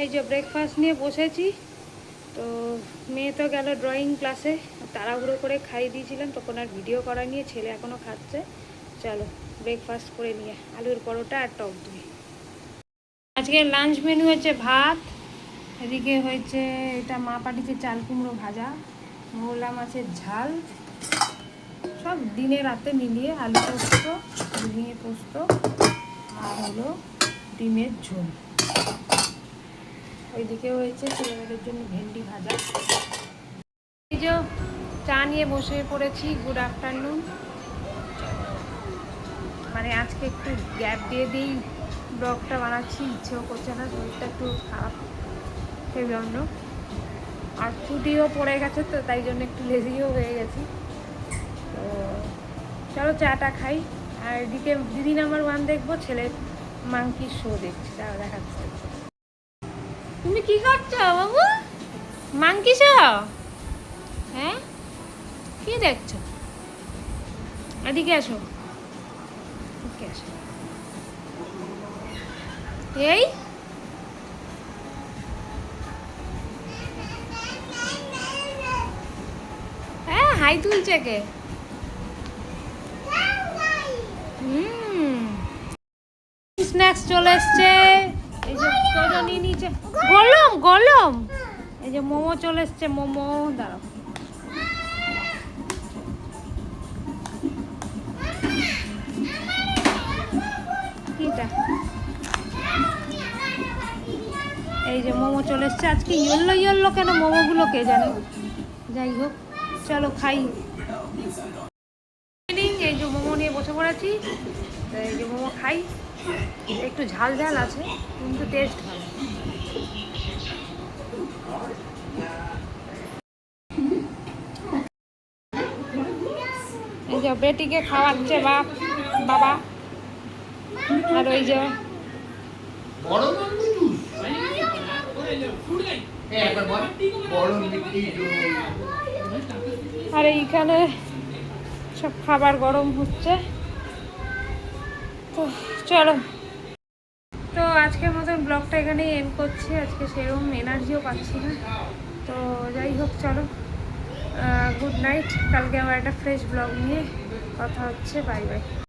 এই যে ব্রেকফাস্ট নিয়ে বসেছি। তো মেয়ে তো গেল ড্রয়িং ক্লাসে, তাড়াহুড়ো করে খাইয়ে দিয়েছিলাম, তখন আর ভিডিও করা নিয়ে, ছেলে এখনও খাচ্ছে। চলো ব্রেকফাস্ট করে নিয়ে, আলুর পরোটা আর টক দই। আজকে লাঞ্চ মেনু হচ্ছে ভাত, এদিকে হয়েছে এটা মা পাঠিয়েছে চাল কুমড়ো ভাজা, মোলা মাছের ঝাল, সব দিনে রাতে মিলিয়ে, আলু পোস্ত, ঝিঙে পোস্ত, আর হলো ডিমের ঝোল। ওইদিকে হয়েছে ছেলেমেয়েদের জন্য ভেন্ডি ভাজা। এই যে চা নিয়ে বসে পড়েছি। Good afternoon. মানে আজকে একটু গ্যাপ দিয়ে দিই, ব্লগটা বানাচ্ছি, ইচ্ছেও করছে না, শরীরটা একটু খারাপ সেই জন্য, আর ছুটিও পড়ে গেছে তো তাই জন্য একটু লেজিও হয়ে গেছি। তো চলো চাটা খাই। আর এদিকে দিদি নাম্বার 1 দেখবো, ছেলের মাংকির শো দেখছি, তারা দেখাচ্ছে। তুমি কি করছো বাবু? Monkey show? হ্যাঁ, কি দেখছো? এদিকে আসো, এদিকে আসো। এই হ্যাঁ, হাই তুলছে কে? স্ন্যাক্স চলে এসছে। এই যে সজনি নিচে গলম গলম, এই যে মোমো চলে এসছে, মোমো। দাঁড়াও, কিটা? এই যে মোমো চলে এসছে। আজকে ইয়েলো ইয়েলো কেন মোমোগুলো কে জানে। যাই হোক, চলো খাই। এই যে মোমো নিয়ে বসে পড়েছি, এই যে মোমো খাই। একটু ঝাল ঝাল আছে কিন্তু টেস্ট ভালো। এই যে বেটিকে খাওয়াচ্ছে বাবা, আর ওই যে আর এইখানে সব খাবার গরম হচ্ছে। তো চলো, তো আজকের মতন ব্লগটা এখানেই এন্ড করছি। আজকে সেরকম এনার্জিও পাচ্ছি না। তো যাই হোক, চলো গুড নাইট। কালকে আবার একটা ফ্রেশ ব্লগ নিয়ে কথা হচ্ছে। Bye bye.